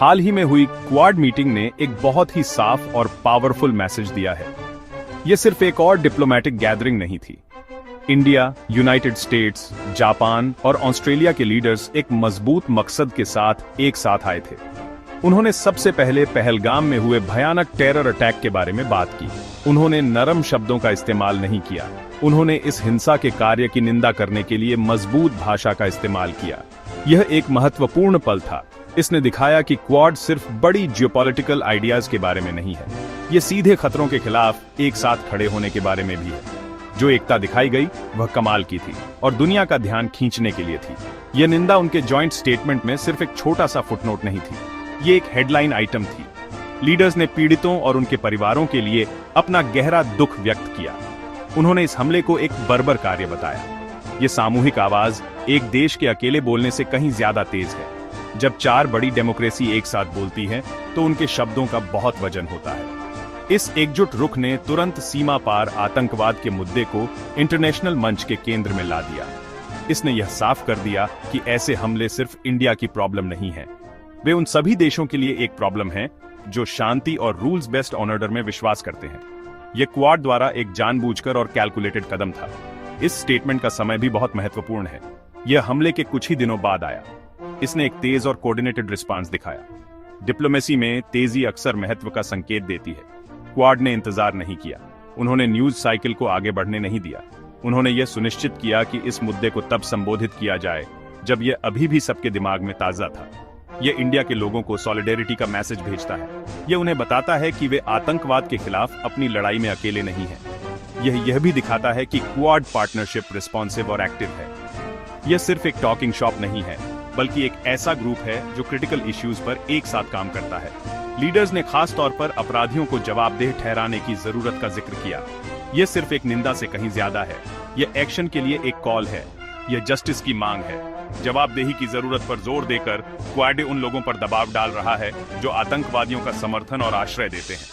हाल ही में हुई quad meeting ने एक बहुत ही साफ और पावरफुल मैसेज दिया है। यह सिर्फ एक और डिप्लोमैटिक गैदरिंग नहीं थी। इंडिया, यूनाइटेड स्टेट्स, जापान और ऑस्ट्रेलिया के लीडर्स एक मजबूत मकसद के साथ एक साथ आए थे। उन्होंने सबसे पहले पहलगाम में हुए भयानक टेरर अटैक के बारे में बात की। उन्होंने नरम शब्दों का इस्तेमाल नहीं किया। उन्होंने इस हिंसा के कार्य की निंदा करने के लिए मजबूत भाषा का इस्तेमाल किया। यह एक महत्वपूर्ण पल था। इसने दिखाया कि क्वाड सिर्फ बड़ी जियोपॉलिटिकल आइडियाज के बारे में नहीं है, ये सीधे खतरों के खिलाफ एक साथ खड़े होने के बारे में भी है। जो एकता दिखाई गई वह कमाल की थी और दुनिया का ध्यान खींचने के लिए थी। यह निंदा उनके जॉइंट स्टेटमेंट में सिर्फ एक छोटा सा फुटनोट नहीं थी, ये एक हेडलाइन आइटम थी। लीडर्स ने पीड़ितों और उनके परिवारों के लिए अपना गहरा दुख व्यक्त किया। उन्होंने इस हमले को एक बर्बर कार्य बताया। ये सामूहिक आवाज एक देश के अकेले बोलने से कहीं ज्यादा तेज है। जब चार बड़ी डेमोक्रेसी एक साथ बोलती है तो उनके शब्दों का बहुत वजन होता है। इस एकजुट रुख ने तुरंत सीमा पार आतंकवाद के मुद्दे को इंटरनेशनल मंच के केंद्र में ला दिया। इसने यह साफ कर दिया कि ऐसे हमले सिर्फ इंडिया की प्रॉब्लम नहीं है, वे उन सभी देशों के लिए एक प्रॉब्लम है जो शांति और रूल्स बेस्ड ऑर्डर में विश्वास करते हैं। यह क्वाड द्वारा एक जानबूझकर और कैलकुलेटेड कदम था। इस स्टेटमेंट का समय भी बहुत महत्वपूर्ण है। यह हमले के कुछ ही दिनों बाद आया। इसने एक तेज और कोऑर्डिनेटेड रिस्पांस दिखाया। डिप्लोमेसी में तेजी अक्सर महत्व का संकेत देती है। क्वाड ने इंतजार नहीं किया। उन्होंने न्यूज साइकिल को आगे बढ़ने नहीं दिया। उन्होंने यह सुनिश्चित किया कि इस मुद्दे को तब संबोधित किया जाए जब यह अभी भी सबके दिमाग में ताजा था। यह इंडिया के लोगों को सॉलिडेरिटी का मैसेज भेजता है। यह उन्हें बताता है कि वे आतंकवाद के खिलाफ अपनी लड़ाई में अकेले नहीं हैं। यह भी दिखाता है कि क्वाड पार्टनरशिप रिस्पॉन्सिव और एक्टिव है। यह सिर्फ एक टॉकिंग शॉप नहीं है, बल्कि एक ऐसा ग्रुप है जो क्रिटिकल इश्यूज पर एक साथ काम करता है। लीडर्स ने खास तौर पर अपराधियों को जवाबदेह ठहराने की जरूरत का जिक्र किया। यह सिर्फ एक निंदा से कहीं ज्यादा है। यह एक्शन के लिए एक कॉल है। यह जस्टिस की मांग है। जवाबदेही की जरूरत पर जोर देकर क्वाड उन लोगों पर दबाव डाल रहा है जो आतंकवादियों का समर्थन और आश्रय देते हैं।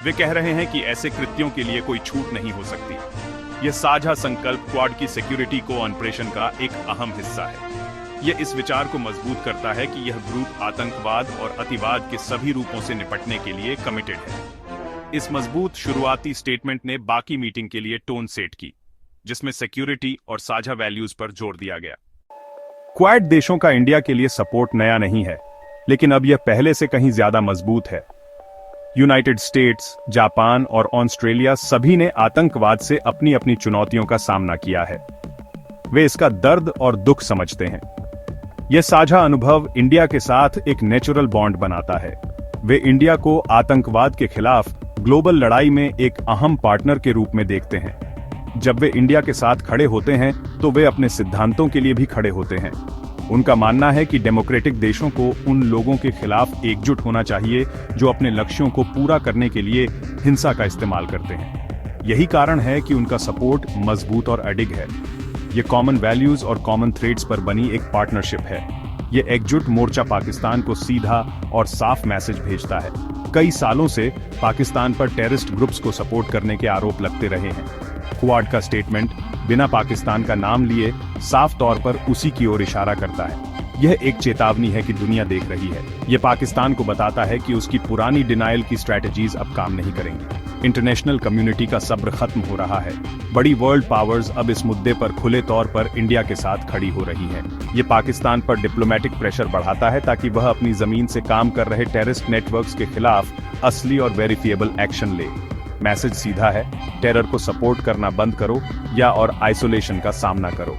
वे कह रहे हैं कि ऐसे कृत्यों के लिए कोई छूट नहीं हो सकती। यह साझा संकल्प क्वाड की सिक्योरिटी कोऑपरेशन का एक अहम हिस्सा है। यह इस विचार को मजबूत करता है कि यह ग्रुप आतंकवाद और अतिवाद के सभी रूपों से निपटने के लिए कमिटेड है। इस मजबूत शुरुआती स्टेटमेंट ने बाकी मीटिंग के लिए टोन सेट की, जिसमें सिक्योरिटी और साझा वैल्यूज पर जोर दिया गया। क्वाड देशों का इंडिया के लिए सपोर्ट नया नहीं है, लेकिन अब यह पहले से कहीं ज्यादा मजबूत है। यूनाइटेड स्टेट्स, जापान और ऑस्ट्रेलिया सभी ने आतंकवाद से अपनी अपनी चुनौतियों का सामना किया है। वे इसका दर्द और दुख समझते हैं। यह साझा अनुभव इंडिया के साथ एक नेचुरल बॉन्ड बनाता है। वे इंडिया को आतंकवाद के खिलाफ ग्लोबल लड़ाई में एक अहम पार्टनर के रूप में देखते हैं। जब वे इंडिया के साथ खड़े होते हैं तो वे अपने सिद्धांतों के लिए भी खड़े होते हैं। उनका मानना है कि डेमोक्रेटिक देशों को उन लोगों के खिलाफ एकजुट होना चाहिए जो अपने लक्ष्यों को पूरा करने के लिए हिंसा का इस्तेमाल करते हैं। यही कारण है कि उनका सपोर्ट मजबूत और अडिग है। ये कॉमन वैल्यूज और कॉमन थ्रेड्स पर बनी एक पार्टनरशिप है। ये एकजुट मोर्चा पाकिस्तान को सीधा और साफ मैसेज भेजता है। कई सालों से पाकिस्तान पर टेररिस्ट ग्रुप्स को सपोर्ट करने के आरोप लगते रहे हैं। क्वाड का स्टेटमेंट बिना पाकिस्तान का नाम लिए साफ तौर पर उसी की ओर इशारा करता है। यह एक चेतावनी है कि दुनिया देख रही है। यह पाकिस्तान को बताता है कि उसकी पुरानी डिनायल की स्ट्रैटेजीज अब काम नहीं करेंगी। इंटरनेशनल कम्युनिटी का सब्र खत्म हो रहा है। बड़ी वर्ल्ड पावर्स अब इस मुद्दे पर खुले तौर पर इंडिया के साथ खड़ी हो रही है। ये पाकिस्तान पर डिप्लोमेटिक प्रेशर बढ़ाता है ताकि वह अपनी जमीन से काम कर रहे टेररिस्ट नेटवर्क्स के खिलाफ असली और वेरिफिएबल एक्शन ले। मैसेज सीधा है, टेरर को सपोर्ट करना बंद करो या और आइसोलेशन का सामना करो।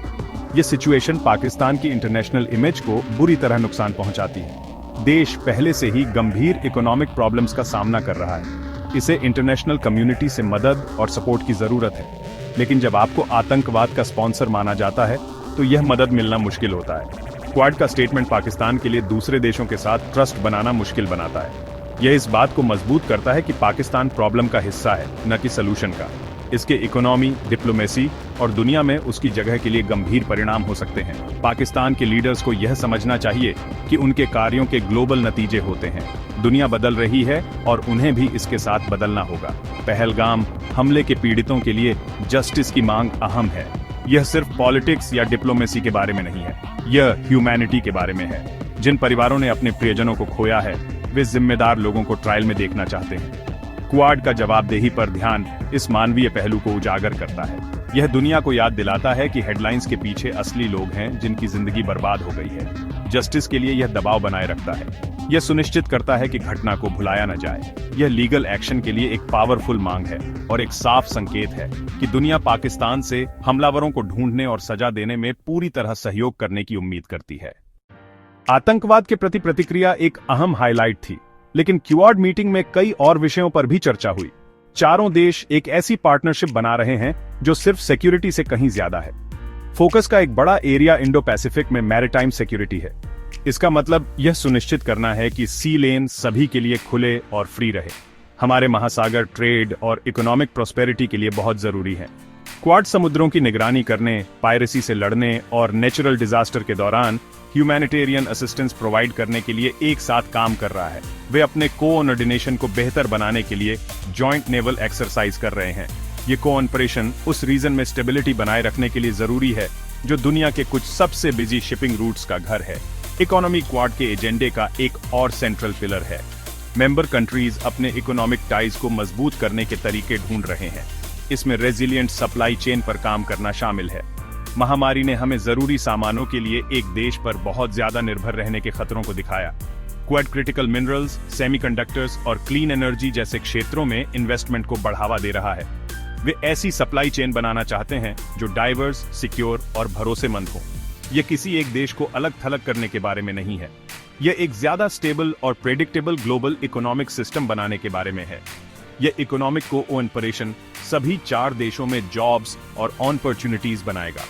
ये सिचुएशन पाकिस्तान की इंटरनेशनल इमेज को बुरी तरह नुकसान पहुंचाती है। देश पहले से ही गंभीर इकोनॉमिक प्रॉब्लम्स का सामना कर रहा है। इसे इंटरनेशनल कम्युनिटी से मदद और सपोर्ट की जरूरत है। लेकिन जब आपको आतंकवाद का स्पॉन्सर माना जाता है तो यह मदद मिलना मुश्किल होता है। क्वाड का स्टेटमेंट पाकिस्तान के लिए दूसरे देशों के साथ ट्रस्ट बनाना मुश्किल बनाता है। यह इस बात को मजबूत करता है कि पाकिस्तान प्रॉब्लम का हिस्सा है, न कि सलूशन का। इसके इकोनॉमी, डिप्लोमेसी और दुनिया में उसकी जगह के लिए गंभीर परिणाम हो सकते हैं। पाकिस्तान के लीडर्स को यह समझना चाहिए कि उनके कार्यों के ग्लोबल नतीजे होते हैं। दुनिया बदल रही है और उन्हें भी इसके साथ बदलना होगा। पहलगाम हमले के पीड़ितों के लिए जस्टिस की मांग अहम है। यह सिर्फ पॉलिटिक्स या डिप्लोमेसी के बारे में नहीं है, यह ह्यूमैनिटी के बारे में है। जिन परिवारों ने अपने प्रियजनों को खोया है वे जिम्मेदार लोगों को ट्रायल में देखना चाहते हैं। क्वाड का जवाबदेही पर ध्यान इस मानवीय पहलू को उजागर करता है। यह दुनिया को याद दिलाता है कि हेडलाइंस के पीछे असली लोग हैं जिनकी जिंदगी बर्बाद हो गई है। जस्टिस के लिए यह दबाव बनाए रखता है। यह सुनिश्चित करता है कि घटना को भुलाया न जाए। यह लीगल एक्शन के लिए एक पावरफुल मांग है और एक साफ संकेत है कि दुनिया पाकिस्तान से हमलावरों को ढूंढने और सजा देने में पूरी तरह सहयोग करने की उम्मीद करती है। आतंकवाद के प्रति प्रतिक्रिया एक अहम हाईलाइट थी, लेकिन क्वाड मीटिंग में कई और विषयों पर भी चर्चा हुई। चारों देश एक ऐसी पार्टनरशिप बना रहे हैं जो सिर्फ सिक्योरिटी से कहीं ज्यादा है। फोकस का एक बड़ा एरिया इंडो पैसिफिक में मैरीटाइम सिक्योरिटी है। इसका मतलब यह सुनिश्चित करना है कि सी लेन सभी के लिए खुले और फ्री रहे। हमारे महासागर ट्रेड और इकोनॉमिक प्रोस्पेरिटी के लिए बहुत जरूरी है। क्वाड समुद्रों की निगरानी करने, पायरेसी से लड़ने और नेचुरल डिजास्टर के दौरान ह्यूमैनिटेरियन असिस्टेंस प्रोवाइड करने के लिए एक साथ काम कर रहा है। वे अपने कोऑर्डिनेशन को बेहतर बनाने के लिए जॉइंट नेवल एक्सरसाइज कर रहे हैं। ये कोऑपरेशन उस रीजन में स्टेबिलिटी बनाए रखने के लिए जरूरी है जो दुनिया के कुछ सबसे बिजी शिपिंग रूट्स का घर है। इकोनॉमी क्वाड के एजेंडे का एक और सेंट्रल पिलर है। मेंबर कंट्रीज अपने इकोनॉमिक टाइज को मजबूत करने के तरीके ढूंढ रहे हैं। इसमें रेजिलिएंट सप्लाई चेन पर काम करना शामिल है। महामारी ने हमें जरूरी सामानों के लिए एक देश पर बहुत ज्यादा निर्भर रहने के खतरों को दिखाया। क्वाड क्रिटिकल मिनरल्स, सेमीकंडक्टर्स और क्लीन एनर्जी जैसे क्षेत्रों में इन्वेस्टमेंट को बढ़ावा दे रहा है। वे ऐसी सप्लाई चेन बनाना चाहते हैं जो डाइवर्स, सिक्योर और भरोसेमंद हो। यह किसी एक देश को अलग थलग करने के बारे में नहीं है। यह एक ज्यादा स्टेबल और प्रेडिक्टेबल ग्लोबल इकोनॉमिक सिस्टम बनाने के बारे में है। यह इकोनॉमिक कोऑपरेशन सभी 4 देशों में जॉब्स और अपॉर्चुनिटीज बनाएगा।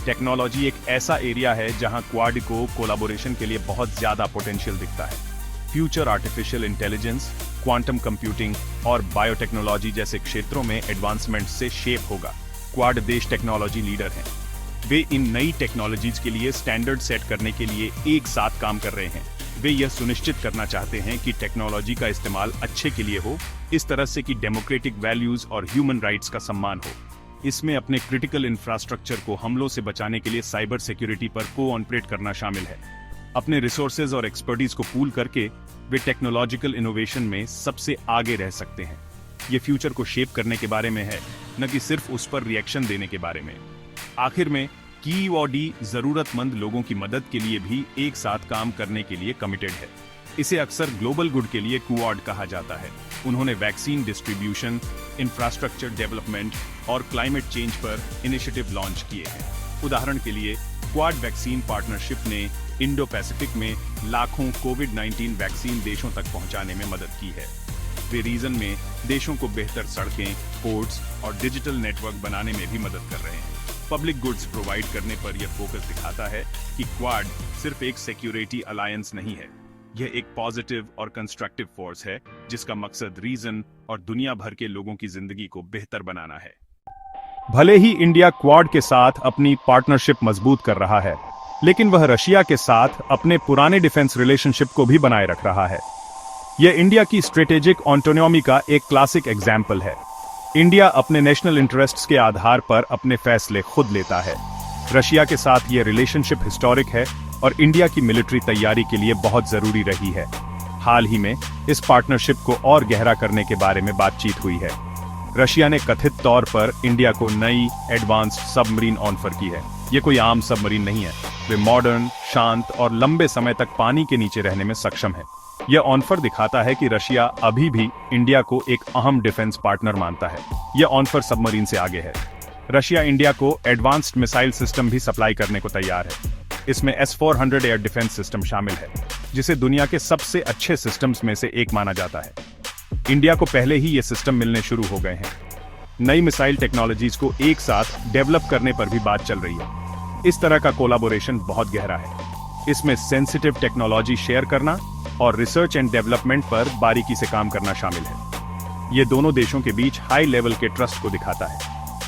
टेक्नोलॉजी एक ऐसा एरिया है जहां क्वाड को कोलैबोरेशन के लिए बहुत ज्यादा पोटेंशियल दिखता है। Future artificial intelligence, quantum computing और बायोटेक्नोलॉजी जैसे क्षेत्रों में एडवांसमेंट से शेप होगा। क्वाड देश टेक्नोलॉजी लीडर हैं। वे इन नई टेक्नोलॉजीज के लिए स्टैंडर्ड सेट करने के लिए एक साथ काम कर रहे हैं। वे यह सुनिश्चित करना चाहते हैं कि टेक्नोलॉजी का इस्तेमाल अच्छे के लिए हो, इस तरह से कि डेमोक्रेटिक वैल्यूज और ह्यूमन राइट्स का सम्मान हो। इसमें अपने क्रिटिकल इंफ्रास्ट्रक्चर को हमलों से बचाने के लिए साइबर सिक्योरिटी पर कोऑपरेट करना शामिल है। अपने रिसोर्सेज और एक्सपर्टीज को पूल करके वे टेक्नोलॉजिकल इनोवेशन में सबसे आगे रह सकते हैं। ये फ्यूचर को शेप करने के बारे में है, न कि सिर्फ उस पर रिएक्शन देने के बारे में। आखिर में क्वाड जरूरतमंद लोगों की मदद के लिए भी एक साथ काम करने के लिए कमिटेड है। इसे अक्सर ग्लोबल गुड के लिए क्वाड कहा जाता है। उन्होंने वैक्सीन डिस्ट्रीब्यूशन, इंफ्रास्ट्रक्चर डेवलपमेंट और क्लाइमेट चेंज पर इनिशिएटिव लॉन्च किए हैं। उदाहरण के लिए क्वाड वैक्सीन पार्टनरशिप ने इंडो पैसिफिक में लाखों कोविड-19 वैक्सीन देशों तक पहुंचाने में मदद की है। वे रीजन में देशों को बेहतर सड़कें, पोर्ट्स और डिजिटल नेटवर्क बनाने में भी मदद कर रहे हैं। पब्लिक गुड्स प्रोवाइड करने पर यह फोकस दिखाता है कि क्वाड सिर्फ एक सिक्योरिटी अलायंस नहीं है। यह एक पॉजिटिव और कंस्ट्रक्टिव फोर्स है जिसका मकसद रीजन और दुनिया भर के लोगों की जिंदगी को बेहतर बनाना है। भले ही इंडिया क्वाड के साथ अपनी पार्टनरशिप मजबूत कर रहा है, लेकिन वह रशिया के साथ अपने पुराने डिफेंस रिलेशनशिप को भी बनाए रख रहा है। यह इंडिया की स्ट्रेटेजिक ऑटोनॉमी का एक क्लासिक एग्जाम्पल है। इंडिया अपने नेशनल इंटरेस्ट्स के आधार पर अपने फैसले खुद लेता है। रशिया के साथ यह रिलेशनशिप हिस्टोरिक है और इंडिया की मिलिट्री तैयारी के लिए बहुत जरूरी रही है। हाल ही में इस पार्टनरशिप को और गहरा करने के बारे में बातचीत हुई है। रशिया ने कथित तौर पर इंडिया को नई एडवांस्ड सबमरीन ऑफर की है। ये कोई आम सबमरीन नहीं है। वे मॉडर्न, शांत और लंबे समय तक पानी के नीचे रहने में सक्षम है। यह ऑफर दिखाता है कि रशिया अभी भी इंडिया को एक अहम डिफेंस पार्टनर मानता है। यह ऑफर सबमरीन से आगे है। रशिया इंडिया को एडवांस्ड मिसाइल सिस्टम भी सप्लाई करने को तैयार है। इसमें S-400 एयर डिफेंस सिस्टम शामिल है, जिसे दुनिया के सबसे अच्छे सिस्टम्स में से एक माना जाता है। इंडिया को पहले ही ये सिस्टम मिलने शुरू हो गए हैं। नई मिसाइल टेक्नोलॉजीज को एक साथ डेवलप करने पर भी बात चल रही है। इस तरह का कोलैबोरेशन बहुत गहरा है। इसमें सेंसिटिव टेक्नोलॉजी शेयर करना और रिसर्च एंड डेवलपमेंट पर बारीकी से काम करना शामिल है। ये दोनों देशों के बीच हाई लेवल के ट्रस्ट को दिखाता है।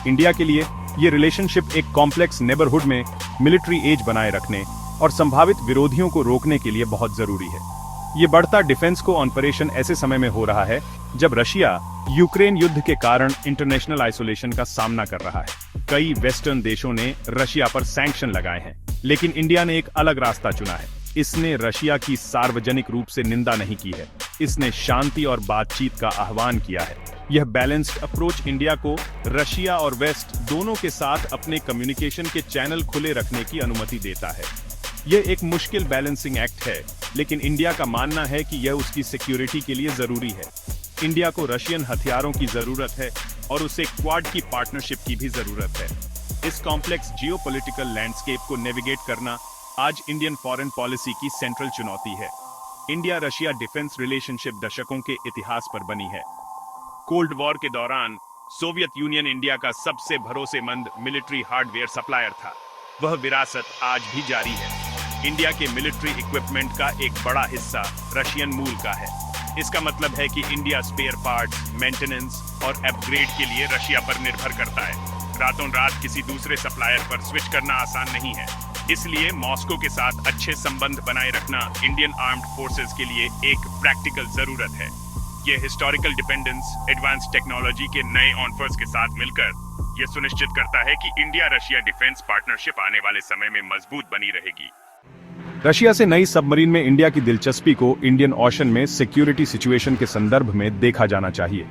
इंडिया के लिए ये रिलेशनशिप एक कॉम्प्लेक्स नेबरहुड में मिलिट्री एज बनाए रखने और संभावित विरोधियों को रोकने के लिए बहुत जरूरी है। ये बढ़ता डिफेंस को ऑपरेशन ऐसे समय में हो रहा है जब रशिया यूक्रेन युद्ध के कारण इंटरनेशनल आइसोलेशन का सामना कर रहा है। कई वेस्टर्न देशों ने रशिया पर सैंक्शन लगाए हैं, लेकिन इंडिया ने एक अलग रास्ता चुना है। इसने रशिया की सार्वजनिक रूप से निंदा नहीं की है, इसने शांति और बातचीत का आह्वान किया है। यह बैलेंस्ड अप्रोच इंडिया को रशिया और वेस्ट दोनों के साथ अपने कम्युनिकेशन के चैनल खुले रखने की अनुमति देता है। यह एक मुश्किल बैलेंसिंग एक्ट है, लेकिन इंडिया का मानना है कि यह उसकी सिक्योरिटी के लिए जरूरी है। इंडिया को रशियन हथियारों की जरूरत है और उसे क्वाड की पार्टनरशिप की भी जरूरत है। इस कॉम्प्लेक्स जियोपॉलिटिकल लैंडस्केप को नेविगेट करना आज इंडियन फॉरेन पॉलिसी की सेंट्रल चुनौती है। इंडिया रशिया डिफेंस रिलेशनशिप दशकों के इतिहास पर बनी है। कोल्ड वॉर के दौरान सोवियत यूनियन इंडिया का सबसे भरोसेमंद मिलिट्री हार्डवेयर सप्लायर था। वह विरासत आज भी जारी है। इंडिया के मिलिट्री इक्विपमेंट का एक बड़ा हिस्सा रशियन मूल का है। इसका मतलब है कि इंडिया स्पेयर पार्ट्स, मेंटेनेंस और अपग्रेड के लिए रशिया पर निर्भर करता है। रातों रात किसी दूसरे सप्लायर पर स्विच करना आसान नहीं है। इसलिए मॉस्को के साथ अच्छे संबंध बनाए रखना इंडियन आर्म्ड फोर्सेस के लिए एक प्रैक्टिकल जरूरत है। यह हिस्टोरिकल डिपेंडेंस एडवांस टेक्नोलॉजी के नए ऑफर्स के साथ मिलकर यह सुनिश्चित करता है कि इंडिया रशिया डिफेंस पार्टनरशिप आने वाले समय में मजबूत बनी रहेगी। रशिया से नई सबमरीन में इंडिया की दिलचस्पी को इंडियन ओशन में सिक्योरिटी सिचुएशन के संदर्भ में देखा जाना चाहिए।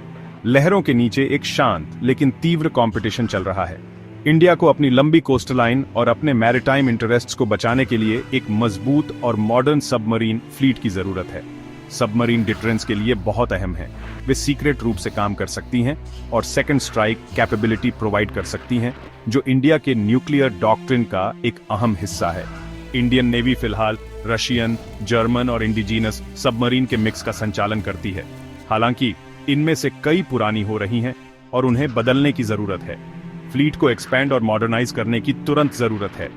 लहरों के नीचे एक शांत लेकिन तीव्र कंपटीशन चल रहा है। इंडिया को अपनी लंबी कोस्टल लाइन और अपने मैरिटाइम इंटरेस्ट्स को बचाने के लिए एक मजबूत और मॉडर्न सबमरीन फ्लीट की जरूरत है। सबमरीन डिटरेंस के लिए बहुत अहम है। वे सीक्रेट रूप से काम कर सकती हैं और सेकंड स्ट्राइक कैपेबिलिटी प्रोवाइड कर सकती हैं, जो इंडिया के न्यूक्लियर डॉक्ट्रिन का एक अहम हिस्सा है। इंडियन नेवी फिलहाल रशियन, जर्मन और इंडिजीनस सबमरीन के मिक्स का संचालन करती है। हालांकि इनमें से कई पुरानी हो रही हैं और उन्हें बदलने की जरूरत है। फ्लीट को एक्सपैंड और मॉडर्नाइज करने की तुरंत जरूरत है।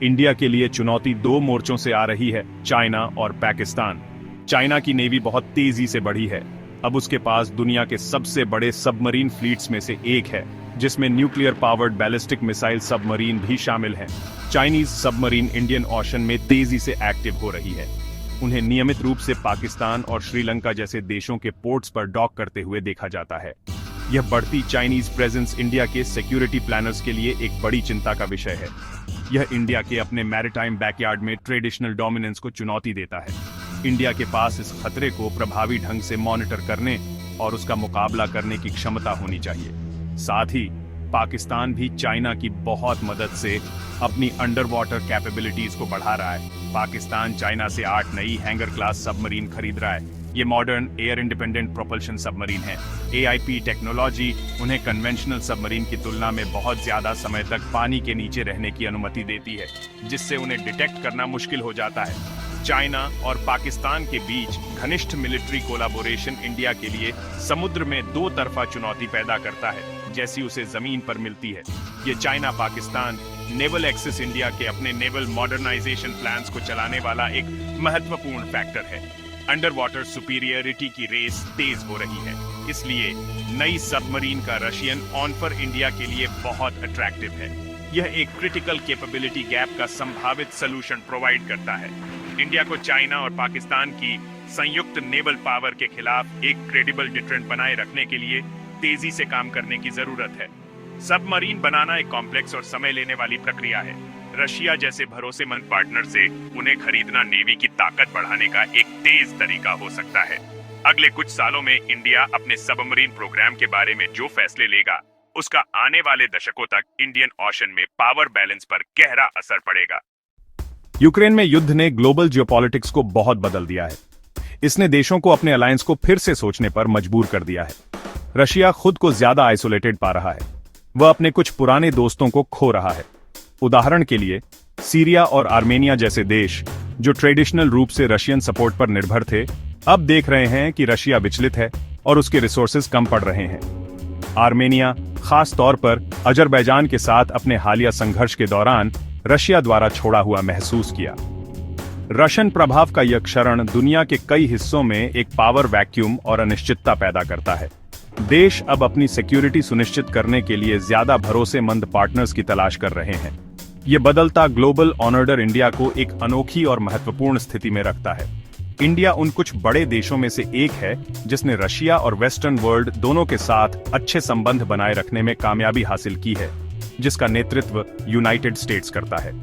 इंडिया के लिए चुनौती दो मोर्चों से आ रही है, चाइना और पाकिस्तान। चाइना की नेवी बहुत तेजी से बढ़ी है। अब उसके पास दुनिया के सबसे बड़े सबमरीन फ्लीट्स में से एक है, जिसमें nuclear powered ballistic missile submarine भी शामिल हैं। चाइनीज सबमरीन इंडियन ओशन में तेजी से एक्टिव हो रही है। उन्हें नियमित रूप से पाकिस्तान और श्रीलंका जैसे देशों के पोर्ट्स पर डॉक करते हुए देखा जाता है। यह बढ़ती चाइनीज प्रेजेंस इंडिया के सिक्योरिटी प्लानर्स के लिए एक बड़ी चिंता का विषय है। यह इंडिया के अपने मैरिटाइम बैकयार्ड में ट्रेडिशनल डोमिनेंस को चुनौती देता है। इंडिया के पास इस खतरे को प्रभावी ढंग से मॉनिटर करने और उसका मुकाबला करने की क्षमता होनी चाहिए। साथ ही पाकिस्तान भी चाइना की बहुत मदद से अपनी अंडर वाटर कैपेबिलिटीज को बढ़ा रहा है। पाकिस्तान चाइना से 8 नई हैंगर क्लास सबमरीन खरीद रहा है। ये modern air independent propulsion submarine है। AIP टेक्नोलॉजी उन्हें कन्वेंशनल सबमरीन की तुलना में बहुत ज्यादा समय तक पानी के नीचे रहने की अनुमति देती है, जिससे उन्हें डिटेक्ट करना मुश्किल हो जाता है। चाइना और पाकिस्तान के बीच घनिष्ठ मिलिट्री कोलैबोरेशन इंडिया के लिए समुद्र में दो तरफा चुनौती पैदा करता है, जैसी उसे जमीन पर मिलती है। ये China Pakistan naval access India के अपने नेवल मॉडर्नाइजेशन प्लान्स को चलाने वाला एक महत्वपूर्ण फैक्टर है। अंडर वाटर सुपीरियरिटी की रेस तेज हो रही है, इसलिए नई सबमरीन का रशियन ऑफर इंडिया के लिए बहुत अट्रैक्टिव है। यह एक क्रिटिकल कैपेबिलिटी गैप का संभावित सलूशन प्रोवाइड करता है। इंडिया को चाइना और पाकिस्तान की संयुक्त नेवल पावर के खिलाफ एक क्रेडिबल डिटरेंट बनाए रखने के लिए तेजी से काम करने की जरूरत है। सबमरीन बनाना एक कॉम्प्लेक्स और समय लेने वाली प्रक्रिया है। रशिया जैसे भरोसेमंद पार्टनर से उन्हें खरीदना नेवी की ताकत बढ़ाने का एक तेज तरीका हो सकता है। अगले कुछ सालों में इंडिया अपने सबमरीन प्रोग्राम के बारे में जो फैसले लेगा, उसका आने वाले दशकों तक इंडियन ओशन में पावर बैलेंस पर गहरा असर पड़ेगा। यूक्रेन में युद्ध ने ग्लोबल जियोपॉलिटिक्स को बहुत बदल दिया है। इसने देशों को अपने अलायंस को फिर से सोचने पर मजबूर कर दिया है। रशिया खुद को ज्यादा आइसोलेटेड पा रहा है। वह अपने कुछ पुराने दोस्तों को खो रहा है। उदाहरण के लिए सीरिया और आर्मेनिया जैसे देश, जो ट्रेडिशनल रूप से रशियन सपोर्ट पर निर्भर थे, अब देख रहे हैं कि रशिया विचलित है और उसके रिसोर्सेज कम पड़ रहे हैं। आर्मेनिया खास तौर पर अजरबैजान के साथ अपने हालिया संघर्ष के दौरान रशिया द्वारा छोड़ा हुआ महसूस किया। रशियन प्रभाव का यह क्षरण दुनिया के कई हिस्सों में एक पावर वैक्यूम और अनिश्चितता पैदा करता है। देश अब अपनी सिक्योरिटी सुनिश्चित करने के लिए ज्यादा भरोसेमंद पार्टनर्स की तलाश कर रहे हैं। यह बदलता ग्लोबल ऑर्डर इंडिया को एक अनोखी और महत्वपूर्ण स्थिति में रखता है। इंडिया उन कुछ बड़े देशों में से एक है जिसने रशिया और वेस्टर्न वर्ल्ड दोनों के साथ अच्छे संबंध बनाए रखने में कामयाबी हासिल की है, जिसका नेतृत्व यूनाइटेड स्टेट्स करता है।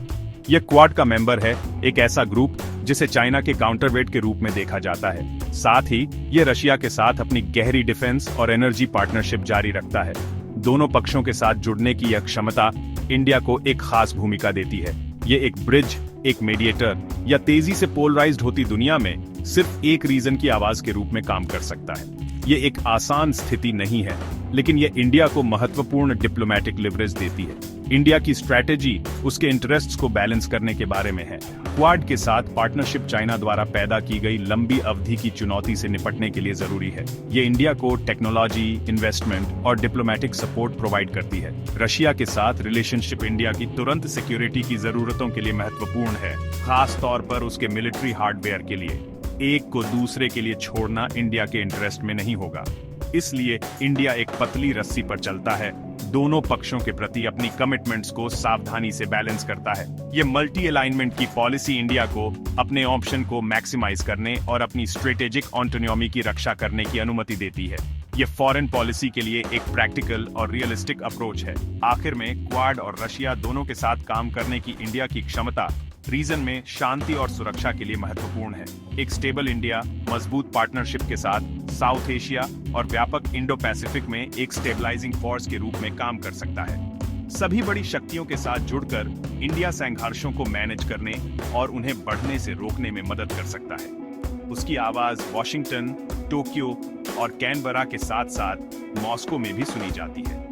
यह क्वाड का मेंबर है, एक ऐसा ग्रुप जिसे चाइना के काउंटरवेट के रूप में देखा जाता है। साथ ही यह रशिया के साथ अपनी गहरी डिफेंस और एनर्जी पार्टनरशिप जारी रखता है। दोनों पक्षों के साथ जुड़ने की यह क्षमता इंडिया को एक खास भूमिका देती है। ये एक ब्रिज, एक मीडिएटर या तेजी से पोलराइज्ड होती दुनिया में सिर्फ एक रीजन की आवाज के रूप में काम कर सकता है। ये एक आसान स्थिति नहीं है, लेकिन ये इंडिया को महत्वपूर्ण डिप्लोमेटिक लिवरेज देती है। इंडिया की स्ट्रैटेजी उसके इंटरेस्ट्स को बैलेंस करने के बारे में है। क्वाड के साथ पार्टनरशिप चाइना द्वारा पैदा की गई लंबी अवधि की चुनौती से निपटने के लिए जरूरी है। ये इंडिया को टेक्नोलॉजी, इन्वेस्टमेंट और डिप्लोमेटिक सपोर्ट प्रोवाइड करती है। रशिया के साथ रिलेशनशिप इंडिया की तुरंत सिक्योरिटी की जरूरतों के लिए महत्वपूर्ण है, खास तौर पर उसके मिलिट्री हार्डवेयर के लिए। एक को दूसरे के लिए छोड़ना इंडिया के इंटरेस्ट में नहीं होगा। इसलिए इंडिया एक पतली रस्सी पर चलता है, दोनों पक्षों के प्रति अपनी कमिटमेंट्स को सावधानी से बैलेंस करता है। ये मल्टी अलाइनमेंट की पॉलिसी इंडिया को अपने ऑप्शन को मैक्सिमाइज करने और अपनी स्ट्रेटेजिक ऑटोनॉमी की रक्षा करने की अनुमति देती है। ये फॉरेन पॉलिसी के लिए एक प्रैक्टिकल और रियलिस्टिक अप्रोच है। आखिर में क्वाड और रशिया दोनों के साथ काम करने की इंडिया की क्षमता रीजन में शांति और सुरक्षा के लिए महत्वपूर्ण है। एक स्टेबल इंडिया मजबूत पार्टनरशिप के साथ साउथ एशिया और व्यापक इंडो पैसिफिक में एक स्टेबलाइजिंग फोर्स के रूप में काम कर सकता है। सभी बड़ी शक्तियों के साथ जुड़कर इंडिया संघर्षों को मैनेज करने और उन्हें बढ़ने से रोकने में मदद कर सकता है। उसकी आवाज वॉशिंगटन, टोक्यो और कैनबरा के साथ साथ मॉस्को में भी सुनी जाती है।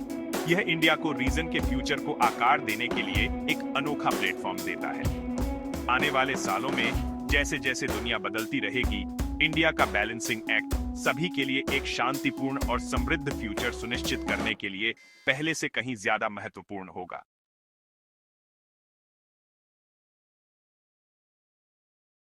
यह इंडिया को रीजन के फ्यूचर को आकार देने के लिए एक अनोखा प्लेटफॉर्म देता है। आने वाले सालों में जैसे जैसे दुनिया बदलती रहेगी, इंडिया का बैलेंसिंग एक्ट सभी के लिए एक शांतिपूर्ण और समृद्ध फ्यूचर सुनिश्चित करने के लिए पहले से कहीं ज्यादा महत्वपूर्ण होगा।